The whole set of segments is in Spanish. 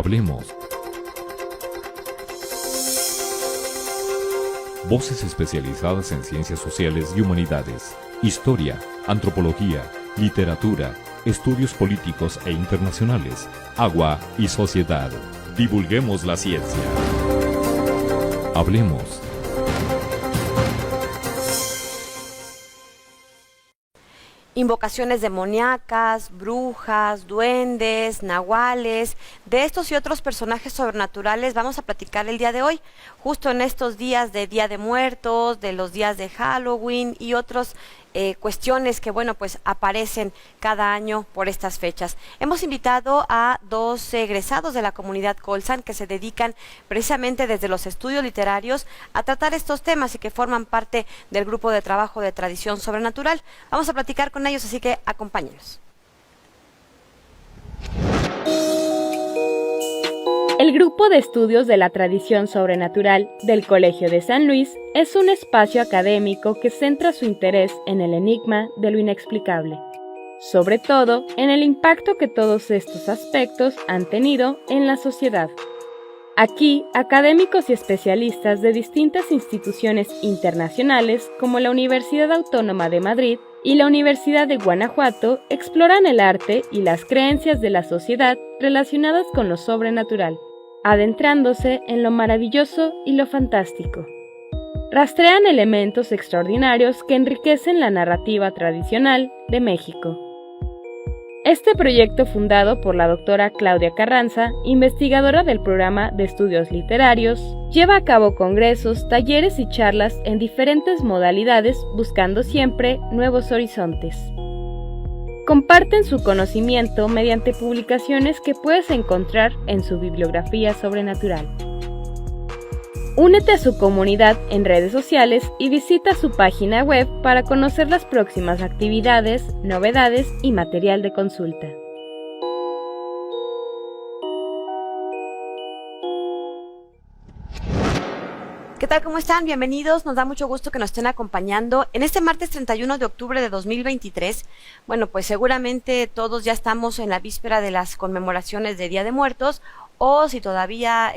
Hablemos. Voces especializadas en ciencias sociales y humanidades, historia, antropología, literatura, estudios políticos e internacionales, agua y sociedad. Divulguemos la ciencia. Hablemos. Invocaciones demoníacas, brujas, duendes, nahuales, de estos y otros personajes sobrenaturales vamos a platicar el día de hoy, justo en estos días de Día de Muertos, de los días de Halloween y otros cuestiones que, bueno, pues aparecen cada año por estas fechas. Hemos invitado a dos egresados de la comunidad Colsan que se dedican precisamente desde los estudios literarios a tratar estos temas y que forman parte del grupo de trabajo de Tradición Sobrenatural. Vamos a platicar con ellos, así que acompáñenos. El Grupo de Estudios de la Tradición Sobrenatural del Colegio de San Luis es un espacio académico que centra su interés en el enigma de lo inexplicable, sobre todo en el impacto que todos estos aspectos han tenido en la sociedad. Aquí, académicos y especialistas de distintas instituciones internacionales como la Universidad Autónoma de Madrid y la Universidad de Guanajuato exploran el arte y las creencias de la sociedad relacionadas con lo sobrenatural, adentrándose en lo maravilloso y lo fantástico. Rastrean elementos extraordinarios que enriquecen la narrativa tradicional de México. Este proyecto, fundado por la doctora Claudia Carranza, investigadora del programa de estudios literarios, lleva a cabo congresos, talleres y charlas en diferentes modalidades, buscando siempre nuevos horizontes. Comparten su conocimiento mediante publicaciones que puedes encontrar en su bibliografía sobrenatural. Únete a su comunidad en redes sociales y visita su página web para conocer las próximas actividades, novedades y material de consulta. ¿Qué tal? ¿Cómo están? Bienvenidos. Nos da mucho gusto que nos estén acompañando en este martes 31 de octubre de 2023. Bueno, pues seguramente todos ya estamos en la víspera de las conmemoraciones de Día de Muertos, o si todavía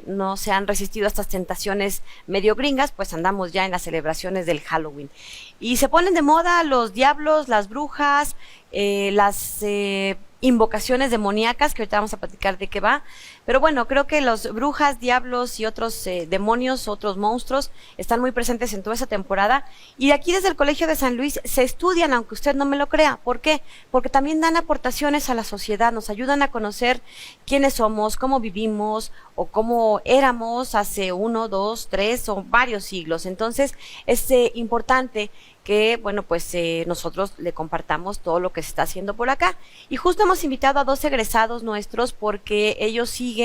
no se han resistido a estas tentaciones medio gringas, pues andamos ya en las celebraciones del Halloween. Y se ponen de moda los diablos, las brujas, las invocaciones demoníacas, que ahorita vamos a platicar de qué va. Pero bueno, creo que los brujas, diablos y otros demonios, otros monstruos, están muy presentes en toda esa temporada. Y de aquí desde el Colegio de San Luis se estudian, aunque usted no me lo crea. ¿Por qué? Porque también dan aportaciones a la sociedad, nos ayudan a conocer quiénes somos, cómo vivimos o cómo éramos hace 1, 2, 3 o varios siglos. Entonces es importante que, bueno, pues nosotros le compartamos todo lo que se está haciendo por acá. Y justo hemos invitado a dos egresados nuestros porque ellos siguen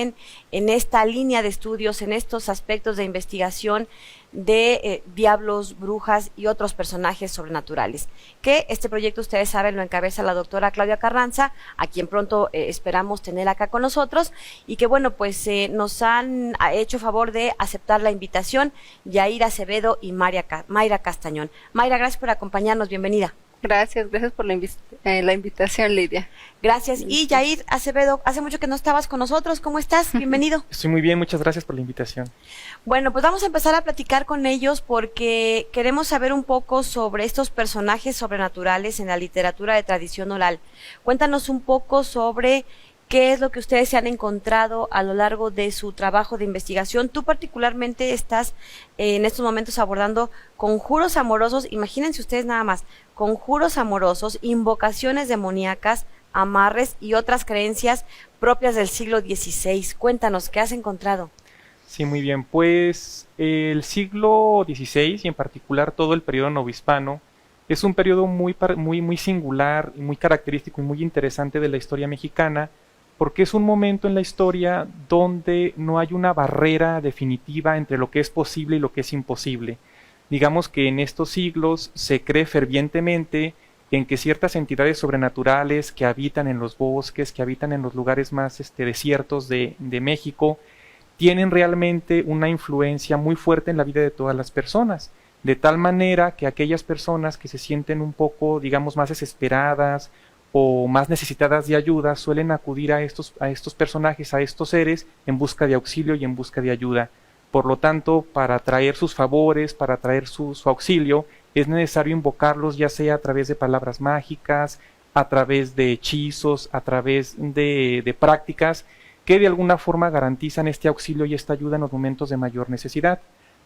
en esta línea de estudios, en estos aspectos de investigación de diablos, brujas y otros personajes sobrenaturales. Que este proyecto, ustedes saben, lo encabeza la doctora Claudia Carranza, a quien pronto esperamos tener acá con nosotros, y que bueno, pues nos han hecho favor de aceptar la invitación Yair Acevedo y Mayra Castañón. Mayra, gracias por acompañarnos, bienvenida. Gracias por la invitación, Lidia. Gracias. Y Yair Acevedo, hace mucho que no estabas con nosotros, ¿cómo estás? Bienvenido. Estoy muy bien, muchas gracias por la invitación. Bueno, pues vamos a empezar a platicar con ellos porque queremos saber un poco sobre estos personajes sobrenaturales en la literatura de tradición oral. Cuéntanos un poco sobre qué es lo que ustedes se han encontrado a lo largo de su trabajo de investigación. Tú particularmente estás en estos momentos abordando conjuros amorosos, imagínense ustedes nada más, conjuros amorosos, invocaciones demoníacas, amarres y otras creencias propias del siglo XVI. Cuéntanos, ¿qué has encontrado? Sí, muy bien. Pues el siglo XVI y en particular todo el periodo novohispano es un periodo muy singular y muy característico y muy interesante de la historia mexicana, porque es un momento en la historia donde no hay una barrera definitiva entre lo que es posible y lo que es imposible. Digamos que en estos siglos se cree fervientemente en que ciertas entidades sobrenaturales que habitan en los bosques, que habitan en los lugares más desiertos de México, tienen realmente una influencia muy fuerte en la vida de todas las personas, de tal manera que aquellas personas que se sienten un poco, digamos, más desesperadas o más necesitadas de ayuda suelen acudir a estos personajes, a estos seres, en busca de auxilio y en busca de ayuda. Por lo tanto, para traer sus favores, para traer su auxilio, es necesario invocarlos, ya sea a través de palabras mágicas, a través de hechizos, a través de prácticas que de alguna forma garantizan este auxilio y esta ayuda en los momentos de mayor necesidad.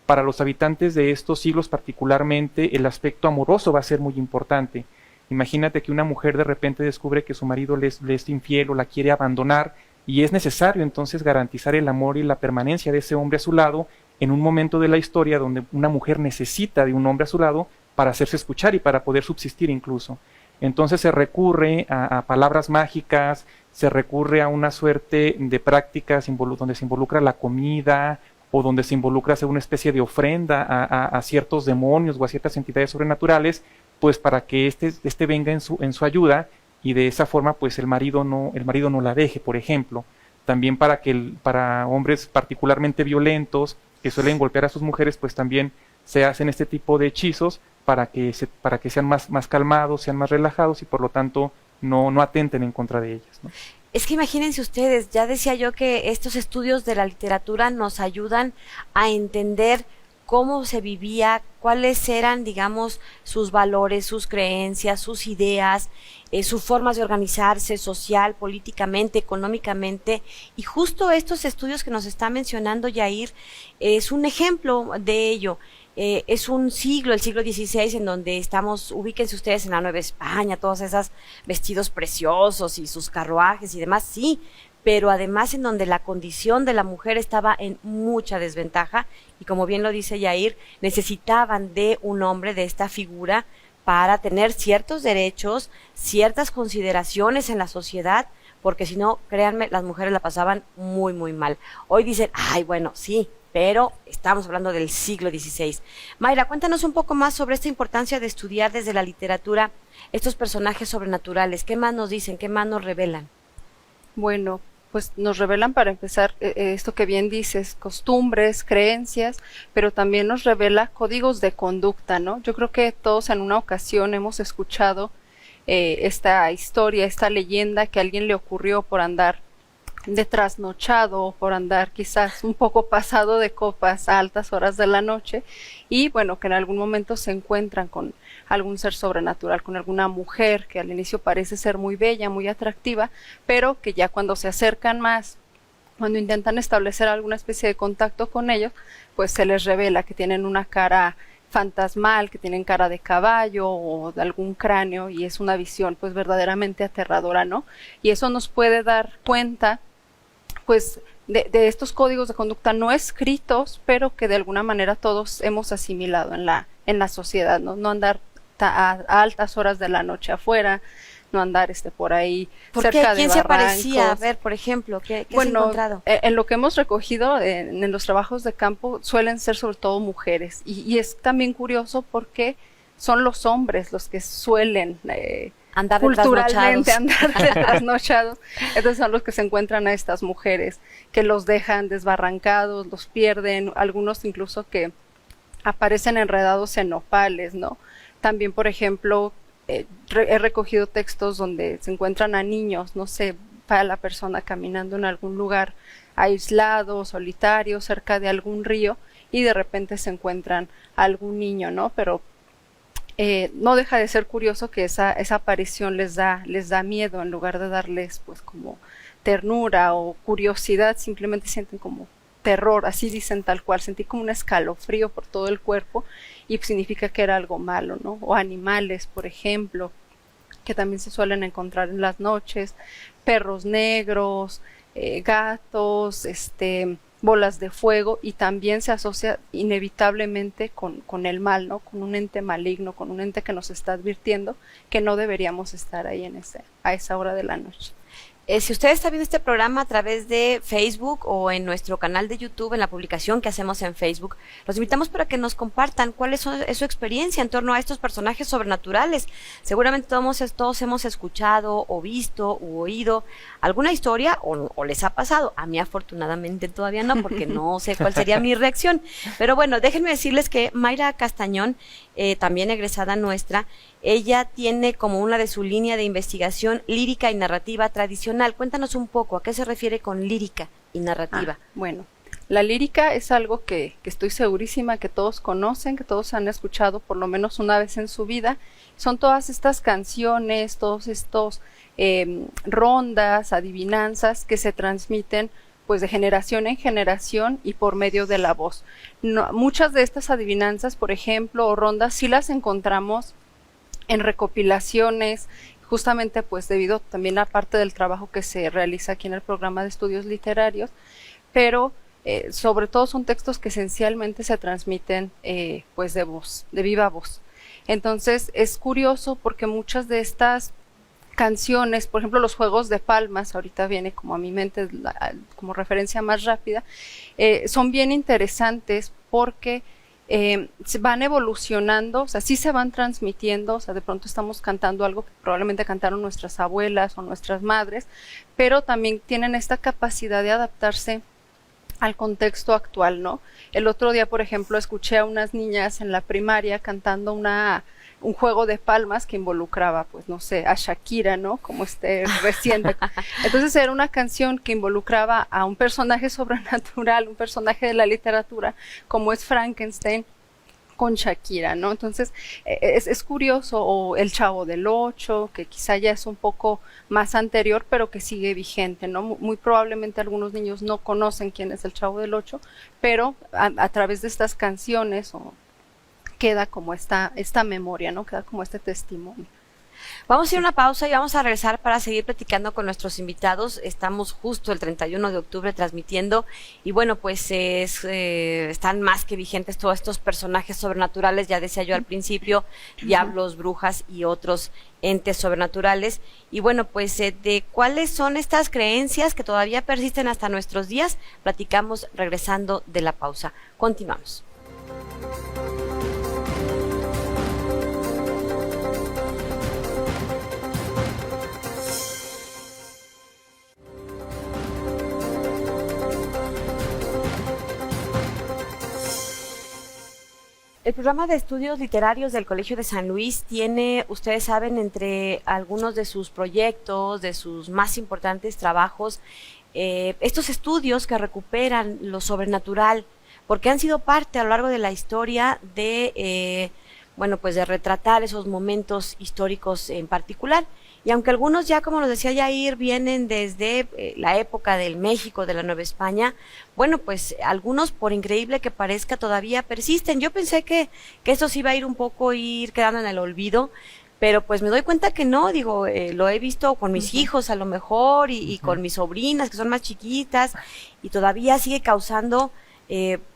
Para los habitantes de estos siglos particularmente, el aspecto amoroso va a ser muy importante. Imagínate que una mujer de repente descubre que su marido le es infiel o la quiere abandonar, y es necesario entonces garantizar el amor y la permanencia de ese hombre a su lado en un momento de la historia donde una mujer necesita de un hombre a su lado para hacerse escuchar y para poder subsistir incluso. Entonces se recurre a palabras mágicas, se recurre a una suerte de prácticas donde se involucra la comida, o donde se involucra hacer una especie de ofrenda a ciertos demonios o a ciertas entidades sobrenaturales, pues para que este venga en su ayuda, y de esa forma pues el marido no la deje, por ejemplo. También para hombres particularmente violentos que suelen golpear a sus mujeres, pues también se hacen este tipo de hechizos para que sean más calmados, sean más relajados, y por lo tanto no atenten en contra de ellas, ¿no? Es que imagínense ustedes, ya decía yo que estos estudios de la literatura nos ayudan a entender cómo se vivía, cuáles eran, digamos, sus valores, sus creencias, sus ideas, sus formas de organizarse social, políticamente, económicamente, y justo estos estudios que nos está mencionando Yair es un ejemplo de ello. Es un siglo, el siglo XVI, en donde estamos, ubíquense ustedes en la Nueva España, todos esos vestidos preciosos y sus carruajes y demás, sí, pero además en donde la condición de la mujer estaba en mucha desventaja, y como bien lo dice Yair, necesitaban de un hombre, de esta figura, para tener ciertos derechos, ciertas consideraciones en la sociedad, porque si no, créanme, las mujeres la pasaban muy, muy mal. Hoy dicen, ay, bueno, sí, pero estamos hablando del siglo XVI. Mayra, cuéntanos un poco más sobre esta importancia de estudiar desde la literatura estos personajes sobrenaturales. ¿Qué más nos dicen? ¿Qué más nos revelan? Bueno, pues nos revelan, para empezar, esto que bien dices, costumbres, creencias, pero también nos revela códigos de conducta, ¿no? Yo creo que todos en una ocasión hemos escuchado esta historia, esta leyenda que a alguien le ocurrió por andar de trasnochado, por andar quizás un poco pasado de copas a altas horas de la noche, y bueno, que en algún momento se encuentran con algún ser sobrenatural, con alguna mujer que al inicio parece ser muy bella, muy atractiva, pero que ya cuando se acercan más, cuando intentan establecer alguna especie de contacto con ellos, pues se les revela que tienen una cara fantasmal, que tienen cara de caballo o de algún cráneo, y es una visión pues verdaderamente aterradora, ¿no? Y eso nos puede dar cuenta pues de estos códigos de conducta no escritos, pero que de alguna manera todos hemos asimilado en la sociedad, ¿no? No andar a altas horas de la noche afuera, no andar por ahí cerca de ¿Quién barrancos. se parecía? A ver, por ejemplo, ¿qué has encontrado? En lo que hemos recogido en los trabajos de campo suelen ser sobre todo mujeres, y es también curioso porque son los hombres los que suelen andar culturalmente andar de trasnochados. Entonces son los que se encuentran a estas mujeres, que los dejan desbarrancados, los pierden, algunos incluso que aparecen enredados en nopales, ¿no? También, por ejemplo, he recogido textos donde se encuentran a niños, no sé, para la persona caminando en algún lugar aislado, solitario, cerca de algún río, y de repente se encuentran a algún niño, ¿no? Pero no deja de ser curioso que esa aparición les da miedo, en lugar de darles pues como ternura o curiosidad, simplemente sienten como terror, así dicen tal cual, sentí como un escalofrío por todo el cuerpo, y significa que era algo malo, ¿no? O animales, por ejemplo, que también se suelen encontrar en las noches, perros negros, gatos, bolas de fuego, y también se asocia inevitablemente con el mal, ¿no? Con un ente maligno, con un ente que nos está advirtiendo que no deberíamos estar ahí a esa hora de la noche. Si usted está viendo este programa a través de Facebook o en nuestro canal de YouTube, en la publicación que hacemos en Facebook, los invitamos para que nos compartan cuál es su experiencia en torno a estos personajes sobrenaturales. Seguramente todos hemos escuchado o visto u oído alguna historia o les ha pasado. A mí afortunadamente todavía no, porque no sé cuál sería mi reacción. Pero bueno, déjenme decirles que Mayra Castañón, también egresada nuestra, ella tiene como una de su línea de investigación lírica y narrativa tradicional. Cuéntanos un poco, ¿a qué se refiere con lírica y narrativa? Bueno, la lírica es algo que estoy segurísima que todos conocen, que todos han escuchado por lo menos una vez en su vida. Son todas estas canciones, todos estos rondas, adivinanzas que se transmiten pues de generación en generación y por medio de la voz. Muchas de estas adivinanzas, por ejemplo, o rondas, sí las encontramos en recopilaciones, justamente pues debido también a parte del trabajo que se realiza aquí en el programa de estudios literarios, pero sobre todo son textos que esencialmente se transmiten pues de voz, de viva voz. Entonces es curioso porque muchas de estas canciones, por ejemplo los juegos de palmas, ahorita viene como a mi mente como referencia más rápida, son bien interesantes porque se van evolucionando, o sea, sí se van transmitiendo, o sea, de pronto estamos cantando algo que probablemente cantaron nuestras abuelas o nuestras madres, pero también tienen esta capacidad de adaptarse al contexto actual, ¿no? El otro día, por ejemplo, escuché a unas niñas en la primaria cantando un juego de palmas que involucraba, pues, no sé, a Shakira, ¿no? Como reciente. Entonces era una canción que involucraba a un personaje sobrenatural, un personaje de la literatura, como es Frankenstein, con Shakira, ¿no? Entonces es curioso, o El Chavo del Ocho, que quizá ya es un poco más anterior, pero que sigue vigente, ¿no? Muy probablemente algunos niños no conocen quién es El Chavo del Ocho, pero a través de estas canciones queda como esta memoria, ¿no? Queda como este testimonio. Vamos a ir a una pausa y vamos a regresar para seguir platicando con nuestros invitados. Estamos justo el 31 de octubre transmitiendo y bueno, pues están más que vigentes todos estos personajes sobrenaturales, ya decía yo al principio, diablos, brujas y otros entes sobrenaturales. Y bueno, pues de cuáles son estas creencias que todavía persisten hasta nuestros días, platicamos regresando de la pausa. Continuamos. El programa de estudios literarios del Colegio de San Luis tiene, ustedes saben, entre algunos de sus proyectos, de sus más importantes trabajos, estos estudios que recuperan lo sobrenatural, porque han sido parte a lo largo de la historia de, bueno, pues de retratar esos momentos históricos en particular. Y aunque algunos ya, como nos decía Yair, vienen desde la época del México, de la Nueva España, bueno, pues algunos, por increíble que parezca, todavía persisten. Yo pensé que esto se iba a ir un poco, ir quedando en el olvido, pero pues me doy cuenta que no, digo, lo he visto con mis hijos a lo mejor y con mis sobrinas que son más chiquitas y todavía sigue causando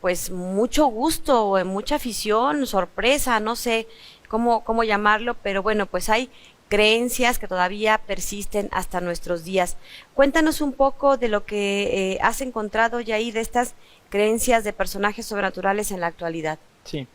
pues mucho gusto, mucha afición, sorpresa, no sé cómo llamarlo, pero bueno, pues hay creencias que todavía persisten hasta nuestros días. Cuéntanos un poco de lo que has encontrado ya ahí de estas creencias de personajes sobrenaturales en la actualidad. Sí,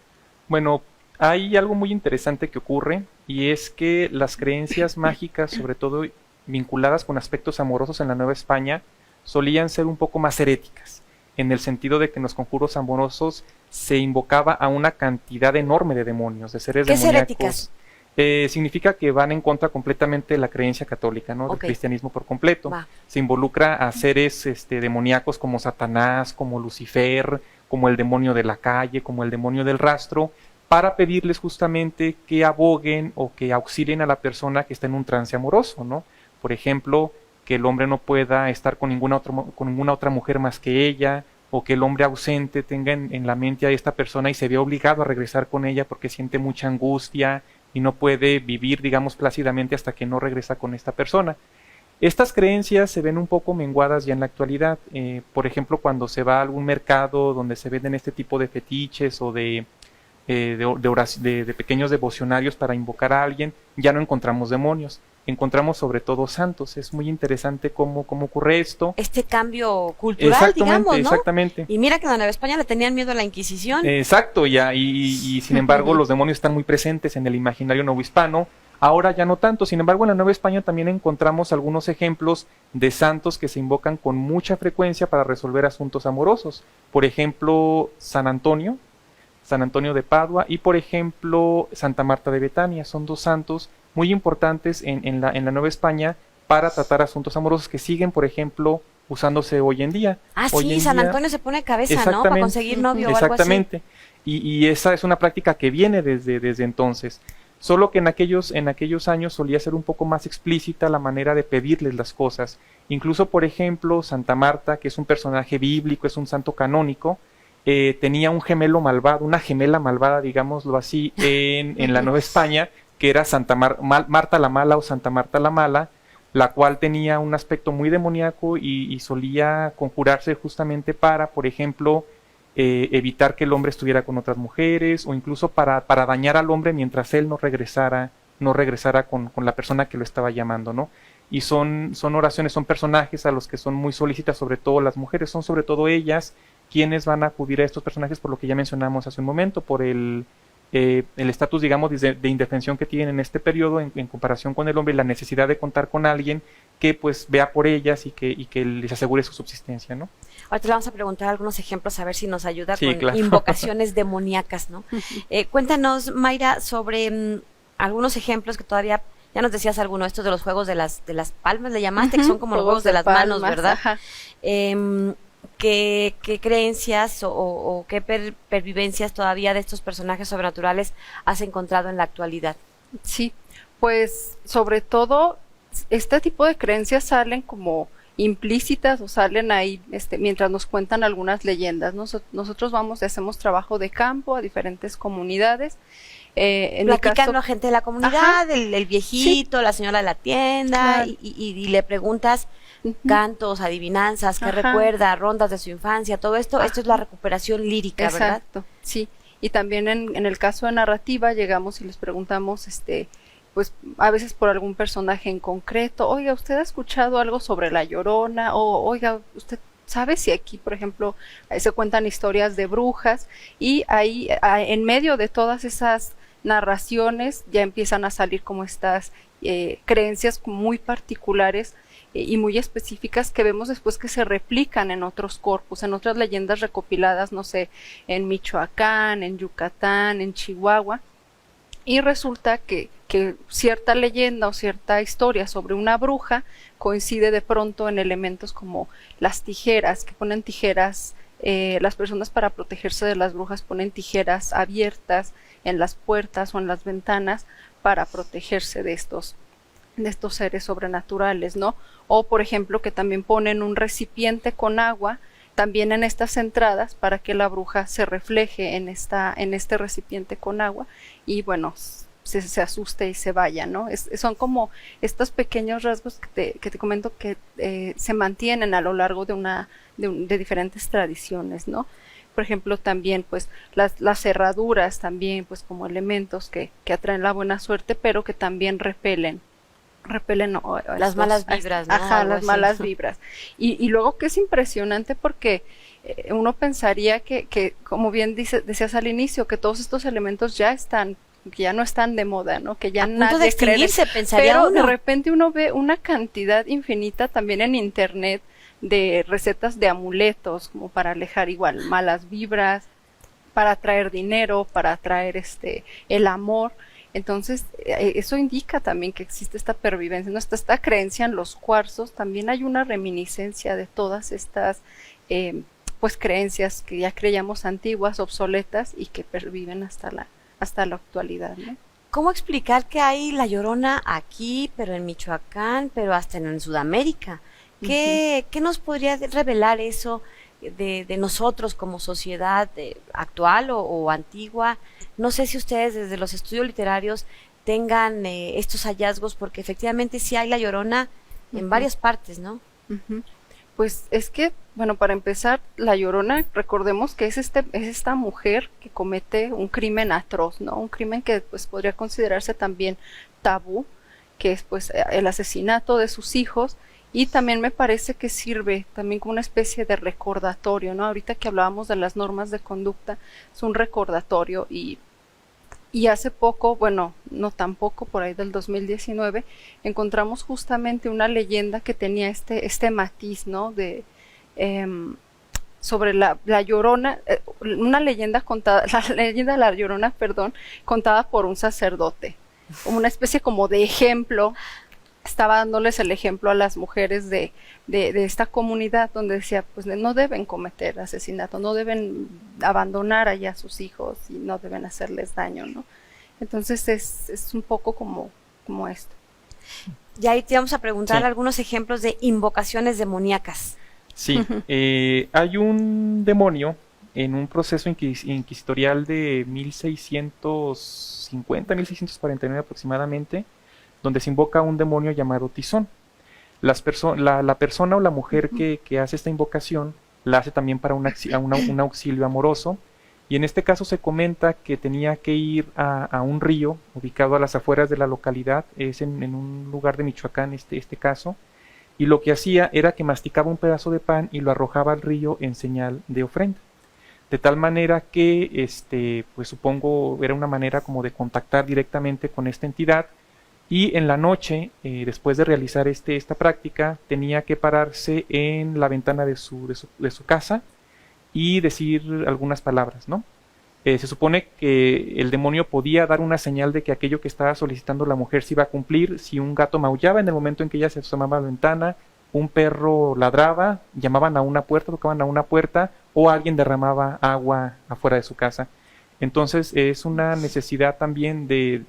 bueno, hay algo muy interesante que ocurre y es que las creencias mágicas, sobre todo vinculadas con aspectos amorosos en la Nueva España, solían ser un poco más heréticas, en el sentido de que en los conjuros amorosos se invocaba a una cantidad enorme de demonios, de seres demoníacos. ¿Qué es heréticas? Significa que van en contra completamente de la creencia católica, ¿no? Del cristianismo por completo. Se involucra a seres demoníacos como Satanás, como Lucifer, como el demonio de la calle, como el demonio del rastro, para pedirles justamente que aboguen o que auxilien a la persona que está en un trance amoroso, ¿no? Por ejemplo, que el hombre no pueda estar con ninguna otra mujer más que ella, o que el hombre ausente tenga en la mente a esta persona y se ve obligado a regresar con ella porque siente mucha angustia y no puede vivir, digamos, plácidamente hasta que no regresa con esta persona. Estas creencias se ven un poco menguadas ya en la actualidad. Por ejemplo, cuando se va a algún mercado donde se venden este tipo de fetiches o de pequeños devocionarios para invocar a alguien, ya no encontramos demonios. encontramos sobre todo santos. Es muy interesante cómo ocurre esto. Este cambio cultural, digamos, ¿no? Exactamente. Y mira que en la Nueva España le tenían miedo a la Inquisición. Exacto, y sin embargo los demonios están muy presentes en el imaginario novohispano. Ahora ya no tanto, sin embargo en la Nueva España también encontramos algunos ejemplos de santos que se invocan con mucha frecuencia para resolver asuntos amorosos. Por ejemplo, San Antonio de Padua, y por ejemplo Santa Marta de Betania. Son dos santos muy importantes en la Nueva España para tratar asuntos amorosos que siguen, por ejemplo, usándose hoy en día. Hoy en San Antonio se pone cabeza, ¿no? Para conseguir novio o algo así. Exactamente. Y esa es una práctica que viene desde entonces. Solo que en aquellos años solía ser un poco más explícita la manera de pedirles las cosas. Incluso, por ejemplo, Santa Marta, que es un personaje bíblico, es un santo canónico, tenía un gemelo malvado, una gemela malvada, digámoslo así, en la Nueva España, que era Marta la Mala o Santa Marta la Mala, la cual tenía un aspecto muy demoníaco y solía conjurarse justamente para, por ejemplo, evitar que el hombre estuviera con otras mujeres, o incluso para dañar al hombre mientras él no regresara con la persona que lo estaba llamando, ¿no? Y son oraciones, son personajes a los que son muy solícitas, sobre todo las mujeres, son sobre todo ellas quienes van a acudir a estos personajes, por lo que ya mencionamos hace un momento, por el estatus, digamos, de indefensión que tienen en este periodo en comparación con el hombre, y la necesidad de contar con alguien que pues vea por ellas y que les asegure su subsistencia, ¿no? Ahorita le vamos a preguntar algunos ejemplos a ver si nos ayuda con claro. invocaciones demoníacas, ¿no? Cuéntanos, Mayra, sobre algunos ejemplos que todavía, ya nos decías alguno, estos de los juegos de las palmas, le llamaste, que son como los juegos de las manos, ¿verdad? ¿Qué creencias o qué pervivencias todavía de estos personajes sobrenaturales has encontrado en la actualidad? Sí, pues sobre todo este tipo de creencias salen como implícitas o salen ahí mientras nos cuentan algunas leyendas. Nosotros vamos y hacemos trabajo de campo a diferentes comunidades. Platicando a gente de la comunidad, el viejito, sí, la señora de la tienda, claro, y le preguntas cantos, adivinanzas, qué recuerda, rondas de su infancia, todo esto. Esto es la recuperación lírica, exacto, ¿verdad? Exacto, sí. Y también en el caso de narrativa llegamos y les preguntamos, pues a veces por algún personaje en concreto, oiga, ¿usted ha escuchado algo sobre La Llorona? O oiga, ¿usted sabe si aquí, por ejemplo, se cuentan historias de brujas? Y ahí, en medio de todas esas narraciones, ya empiezan a salir como estas creencias muy particulares y muy específicas que vemos después que se replican en otros corpus, en otras leyendas recopiladas, no sé, en Michoacán, en Yucatán, en Chihuahua. Y resulta que cierta leyenda o cierta historia sobre una bruja coincide de pronto en elementos como las tijeras, que ponen tijeras, las personas para protegerse de las brujas ponen tijeras abiertas en las puertas o en las ventanas para protegerse de estos seres sobrenaturales, ¿no? O por ejemplo que también ponen un recipiente con agua también en estas entradas para que la bruja se refleje en este recipiente con agua y bueno, se asuste y se vaya, ¿no? Son como estos pequeños rasgos que te comento que se mantienen a lo largo de diferentes tradiciones, ¿no? Por ejemplo, también pues las cerraduras también pues como elementos que atraen la buena suerte, pero que también repelen las malas vibras, ¿no? Ajá, las malas vibras. Y luego que es impresionante porque uno pensaría que como bien decías al inicio, que todos estos elementos ya no están de moda, ¿no? Que ya a nadie punto de extinguirse, cree. pensaría pero uno. De repente uno ve una cantidad infinita también en internet de recetas de amuletos como para alejar igual malas vibras, para atraer dinero, para atraer el amor. Entonces, eso indica también que existe esta pervivencia, ¿no? Esta creencia en los cuarzos, también hay una reminiscencia de todas estas pues creencias que ya creíamos antiguas, obsoletas y que perviven hasta la actualidad, ¿no? ¿Cómo explicar que hay La Llorona aquí, pero en Michoacán, pero hasta en Sudamérica? ¿Qué nos podría revelar eso de nosotros como sociedad actual o antigua? No sé si ustedes desde los estudios literarios tengan estos hallazgos, porque efectivamente sí hay La Llorona en varias partes, ¿no? Pues es que, bueno, para empezar, La Llorona, recordemos que es esta mujer que comete un crimen atroz, ¿no? Un crimen que pues podría considerarse también tabú, que es pues el asesinato de sus hijos, y también me parece que sirve también como una especie de recordatorio, ¿no? Ahorita que hablábamos de las normas de conducta, es un recordatorio, y hace poco, bueno, no tan poco, por ahí del 2019, encontramos justamente una leyenda que tenía este matiz, ¿no? Sobre la Llorona, una leyenda contada, la leyenda de la Llorona, perdón, contada por un sacerdote, como una especie como de ejemplo. Estaba dándoles el ejemplo a las mujeres de esta comunidad, donde decía, pues no deben cometer asesinato, no deben abandonar allá a sus hijos y no deben hacerles daño, ¿no? Entonces es un poco como esto. Y ahí te vamos a preguntar Sí. algunos ejemplos de invocaciones demoníacas. Sí, hay un demonio en un proceso inquisitorial de 1650, 1649 aproximadamente, donde se invoca un demonio llamado Tizón. La persona o la mujer que hace esta invocación la hace también para un auxilio amoroso, y en este caso se comenta que tenía que ir a un río ubicado a las afueras de la localidad, es en un lugar de Michoacán este caso, y lo que hacía era que masticaba un pedazo de pan y lo arrojaba al río en señal de ofrenda. De tal manera que, pues supongo, era una manera como de contactar directamente con esta entidad, y en la noche, después de realizar esta práctica, tenía que pararse en la ventana de su casa y decir algunas palabras, ¿no? Se supone que el demonio podía dar una señal de que aquello que estaba solicitando la mujer se iba a cumplir. Si un gato maullaba en el momento en que ella se asomaba a la ventana, un perro ladraba, llamaban a una puerta, tocaban a una puerta, o alguien derramaba agua afuera de su casa. Entonces es una necesidad también de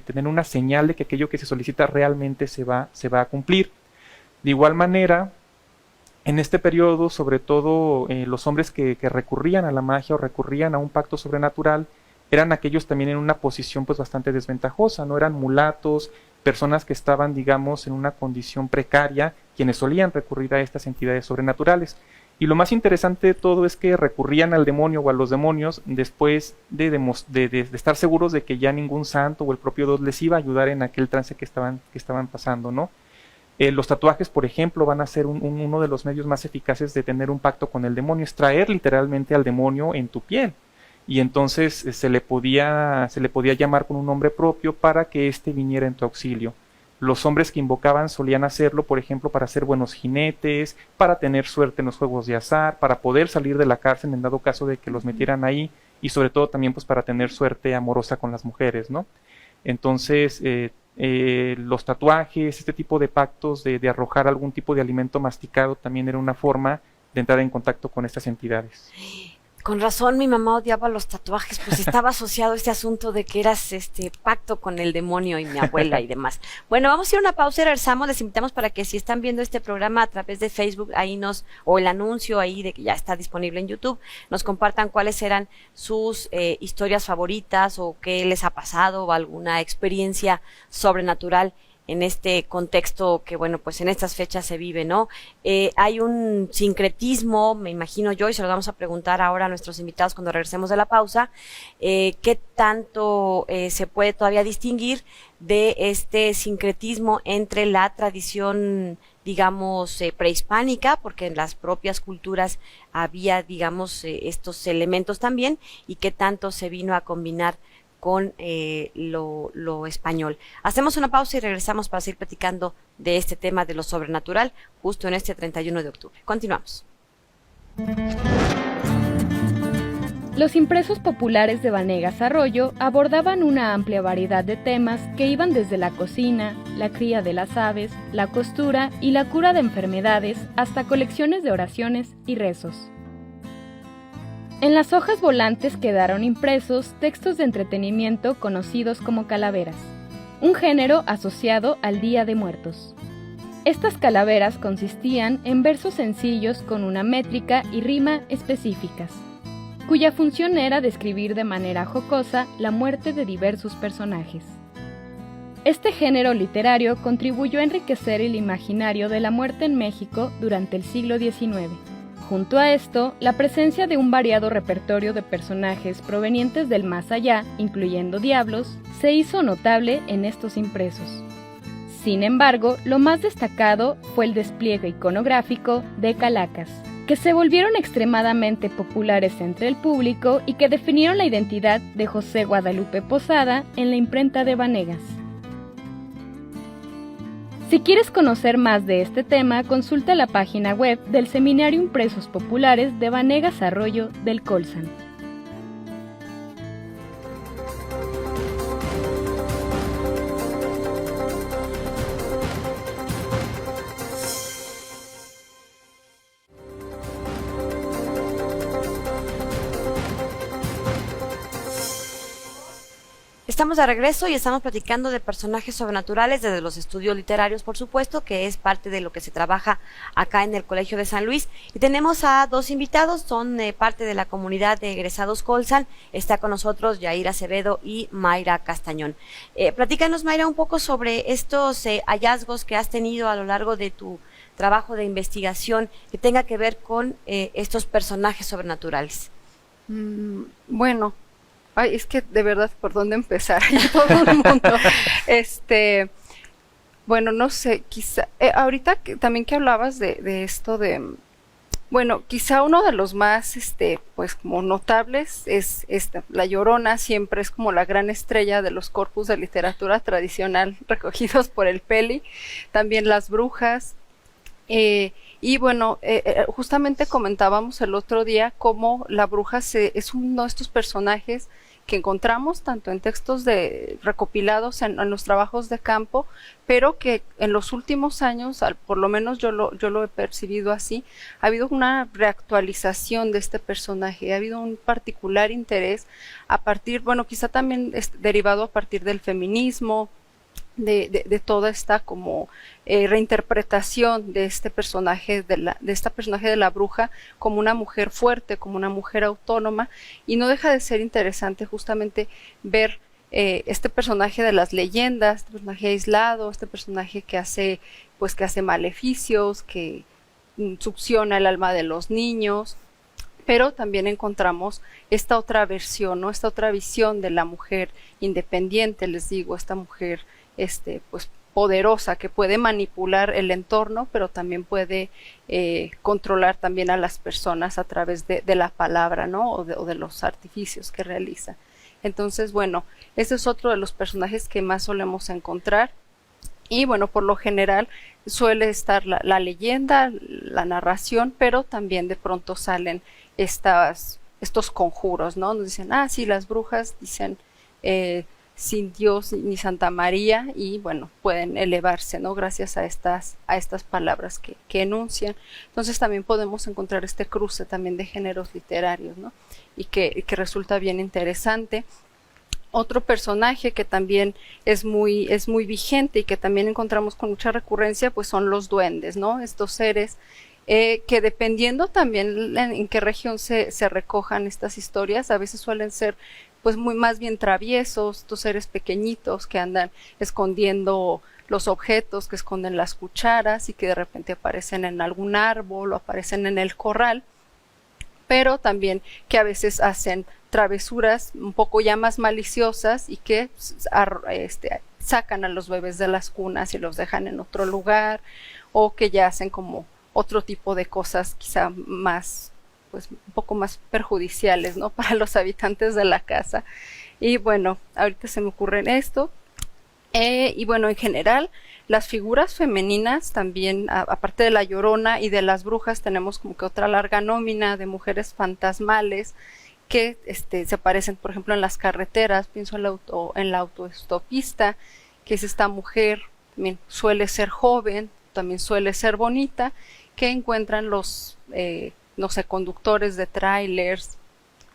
tener una señal de que aquello que se solicita realmente se va a cumplir. De igual manera, en este periodo, sobre todo los hombres que recurrían a la magia o recurrían a un pacto sobrenatural, eran aquellos también en una posición pues bastante desventajosa, no eran mulatos, personas que estaban, digamos, en una condición precaria, quienes solían recurrir a estas entidades sobrenaturales. Y lo más interesante de todo es que recurrían al demonio o a los demonios después de estar seguros de que ya ningún santo o el propio Dios les iba a ayudar en aquel trance que estaban pasando, ¿no? Los tatuajes, por ejemplo, van a ser uno de los medios más eficaces de tener un pacto con el demonio, es traer literalmente al demonio en tu piel. Y entonces se le podía llamar con un nombre propio para que éste viniera en tu auxilio. Los hombres que invocaban solían hacerlo, por ejemplo, para ser buenos jinetes, para tener suerte en los juegos de azar, para poder salir de la cárcel en dado caso de que los metieran ahí, y sobre todo también pues para tener suerte amorosa con las mujeres, ¿no? Entonces, los tatuajes, este tipo de pactos de arrojar algún tipo de alimento masticado también era una forma de entrar en contacto con estas entidades. Con razón mi mamá odiaba los tatuajes, pues estaba asociado este asunto de que eras pacto con el demonio y mi abuela y demás. Bueno, vamos a ir a una pausa y regresamos. Les invitamos para que si están viendo este programa a través de Facebook, o el anuncio ahí de que ya está disponible en YouTube, nos compartan cuáles eran sus historias favoritas o qué les ha pasado o alguna experiencia sobrenatural en este contexto que, bueno, pues en estas fechas se vive, ¿no? Hay un sincretismo, me imagino yo, y se lo vamos a preguntar ahora a nuestros invitados cuando regresemos de la pausa, ¿qué tanto se puede todavía distinguir de este sincretismo entre la tradición, digamos, prehispánica, porque en las propias culturas había, digamos, estos elementos también, y qué tanto se vino a combinar con lo español? Hacemos una pausa y regresamos para seguir platicando de este tema de lo sobrenatural justo en este 31 de octubre. Continuamos. Los impresos populares de Vanegas Arroyo abordaban una amplia variedad de temas que iban desde la cocina, la cría de las aves, la costura y la cura de enfermedades hasta colecciones de oraciones y rezos. En las hojas volantes quedaron impresos textos de entretenimiento conocidos como calaveras, un género asociado al Día de Muertos. Estas calaveras consistían en versos sencillos con una métrica y rima específicas, cuya función era describir de manera jocosa la muerte de diversos personajes. Este género literario contribuyó a enriquecer el imaginario de la muerte en México durante el siglo XIX. Junto a esto, la presencia de un variado repertorio de personajes provenientes del más allá, incluyendo diablos, se hizo notable en estos impresos. Sin embargo, lo más destacado fue el despliegue iconográfico de calacas, que se volvieron extremadamente populares entre el público y que definieron la identidad de José Guadalupe Posada en la imprenta de Vanegas. Si quieres conocer más de este tema, consulta la página web del Seminario Impresos Populares de Vanegas Arroyo del Colsan. Estamos de regreso y estamos platicando de personajes sobrenaturales desde los estudios literarios, por supuesto, que es parte de lo que se trabaja acá en el Colegio de San Luis. Y tenemos a dos invitados, son parte de la comunidad de egresados Colsan. Está con nosotros Yair Acevedo y Mayra Castañón. Platícanos, Mayra, un poco sobre estos hallazgos que has tenido a lo largo de tu trabajo de investigación que tenga que ver con estos personajes sobrenaturales. Bueno, ay, es que de verdad, ¿por dónde empezar? Todo el mundo. Bueno, no sé, quizá, ahorita también que hablabas de esto de, bueno, quizá uno de los más, pues como notables es La Llorona, siempre es como la gran estrella de los corpus de literatura tradicional recogidos por el Peli, también Las Brujas, y bueno, justamente comentábamos el otro día cómo la bruja es uno de estos personajes que encontramos tanto en textos recopilados en los trabajos de campo, pero que en los últimos años, por lo menos yo lo he percibido así, ha habido una reactualización de este personaje, ha habido un particular interés a partir, bueno, quizá también derivado a partir del feminismo, de toda esta como reinterpretación de este personaje de esta personaje de la bruja como una mujer fuerte, como una mujer autónoma, y no deja de ser interesante justamente ver este personaje de las leyendas, este personaje aislado, este personaje que hace maleficios, que succiona el alma de los niños, pero también encontramos esta otra versión, ¿no? Esta otra visión de la mujer independiente, les digo, esta mujer pues poderosa, que puede manipular el entorno, pero también puede controlar también a las personas a través de la palabra, ¿no? O de los artificios que realiza. Entonces, bueno, este es otro de los personajes que más solemos encontrar. Y bueno, por lo general suele estar la leyenda, la narración, pero también de pronto salen estos conjuros, ¿no? Nos dicen, sí, las brujas dicen sin Dios ni Santa María, y bueno, pueden elevarse, ¿no? Gracias a estas palabras que enuncian. Entonces también podemos encontrar este cruce también de géneros literarios, ¿no? Y que resulta bien interesante. Otro personaje que también es muy vigente y que también encontramos con mucha recurrencia, pues son los duendes, ¿no? Estos seres que dependiendo también en qué región se recojan estas historias, a veces suelen ser pues más bien traviesos, estos seres pequeñitos que andan escondiendo los objetos, que esconden las cucharas y que de repente aparecen en algún árbol o aparecen en el corral, pero también que a veces hacen travesuras un poco ya más maliciosas y que sacan a los bebés de las cunas y los dejan en otro lugar, o que ya hacen como otro tipo de cosas quizá más, pues un poco más perjudiciales, ¿no? Para los habitantes de la casa. Y bueno, ahorita se me ocurre esto. Y bueno, en general, las figuras femeninas también, aparte de la Llorona y de las brujas, tenemos como que otra larga nómina de mujeres fantasmales que se aparecen, por ejemplo, en las carreteras. Pienso en la autoestopista, que es esta mujer, también suele ser joven, también suele ser bonita, que encuentran los no sé, conductores de trailers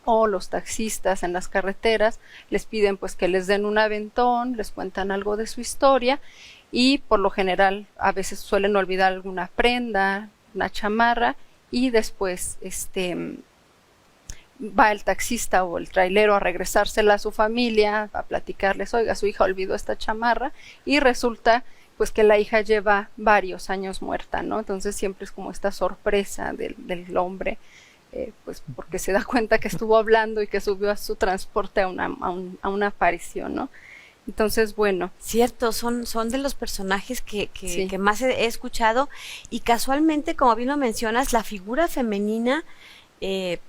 o los taxistas en las carreteras, les piden pues que les den un aventón, les cuentan algo de su historia, y por lo general a veces suelen olvidar alguna prenda, una chamarra, y después va el taxista o el trailero a regresársela a su familia, a platicarles, oiga, su hija olvidó esta chamarra, y resulta pues que la hija lleva varios años muerta, ¿no? Entonces siempre es como esta sorpresa del hombre, pues porque se da cuenta que estuvo hablando y que subió a su transporte a una aparición, ¿no? Entonces, bueno. Cierto, son de los personajes Sí. que más he escuchado, y casualmente, como bien lo mencionas, la figura femenina,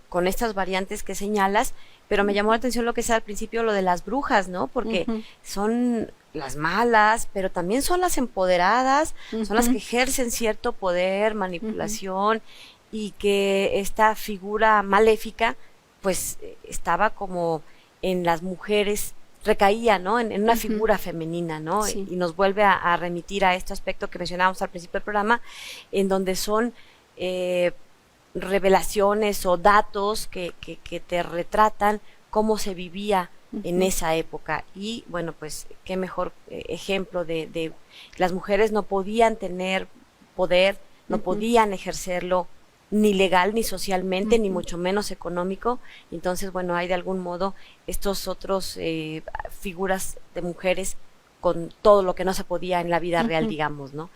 con estas variantes que señalas, pero me llamó la atención lo que decía al principio, lo de las brujas, ¿no? Porque Ujú. son las malas, pero también son las empoderadas, son las que ejercen cierto poder, manipulación, y que esta figura maléfica, pues estaba como en las mujeres, recaía, ¿no? En una figura femenina, ¿no? Sí. Y nos vuelve a remitir a este aspecto que mencionábamos al principio del programa, en donde son revelaciones o datos que te retratan cómo se vivía en esa época. Y bueno, pues qué mejor ejemplo de las mujeres no podían tener poder, no podían ejercerlo ni legal, ni socialmente, ni mucho menos económico. Entonces, bueno, hay de algún modo estos otros figuras de mujeres con todo lo que no se podía en la vida real, digamos, ¿no?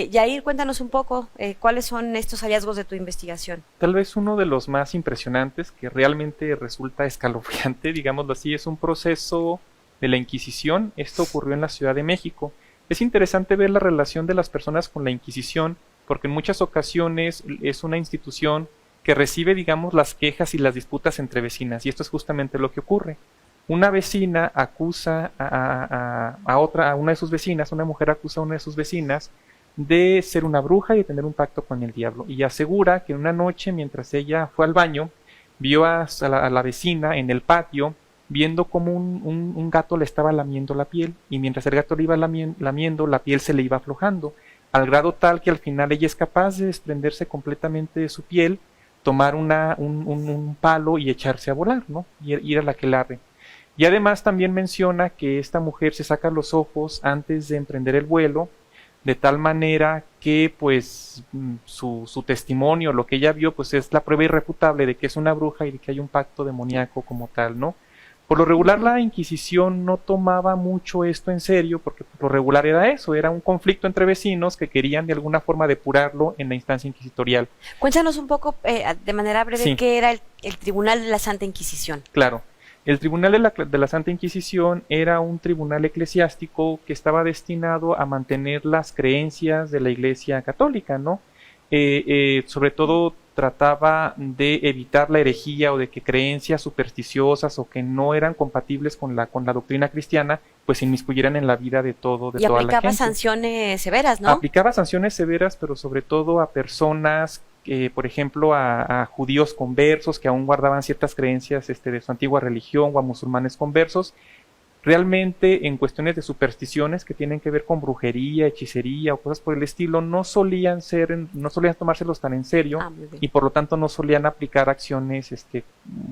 Yair, cuéntanos un poco, ¿cuáles son estos hallazgos de tu investigación? Tal vez uno de los más impresionantes, que realmente resulta escalofriante, digámoslo así, es un proceso de la Inquisición. Esto ocurrió en la Ciudad de México. Es interesante ver la relación de las personas con la Inquisición, porque en muchas ocasiones es una institución que recibe, digamos, las quejas y las disputas entre vecinas, y esto es justamente lo que ocurre. Una vecina acusa a una de sus vecinas, una mujer acusa a una de sus vecinas de ser una bruja y de tener un pacto con el diablo, y asegura que una noche, mientras ella fue al baño, vio a la vecina en el patio viendo como un gato le estaba lamiendo la piel, y mientras el gato le iba lamiendo, la piel se le iba aflojando, al grado tal que al final ella es capaz de desprenderse completamente de su piel, tomar un palo y echarse a volar, ¿no? Y ir a la aquelarre. Y además también menciona que esta mujer se saca los ojos antes de emprender el vuelo, de tal manera que pues su testimonio, lo que ella vio, pues es la prueba irrefutable de que es una bruja y de que hay un pacto demoníaco como tal, ¿no? Por lo regular la Inquisición no tomaba mucho esto en serio, porque por lo regular era eso, era un conflicto entre vecinos que querían de alguna forma depurarlo en la instancia inquisitorial. Cuéntanos un poco, de manera breve, Sí. qué era el Tribunal de la Santa Inquisición. Claro, el Tribunal de la Santa Inquisición era un tribunal eclesiástico que estaba destinado a mantener las creencias de la Iglesia Católica, ¿no? Sobre todo trataba de evitar la herejía o de que creencias supersticiosas o que no eran compatibles con la doctrina cristiana, pues se inmiscuyeran en la vida de toda la gente. Y aplicaba sanciones severas, ¿no? Aplicaba sanciones severas, pero sobre todo a personas, por ejemplo, a judíos conversos que aún guardaban ciertas creencias de su antigua religión, o a musulmanes conversos. Realmente en cuestiones de supersticiones que tienen que ver con brujería, hechicería o cosas por el estilo, no solían tomárselos tan en serio, y por lo tanto no solían aplicar acciones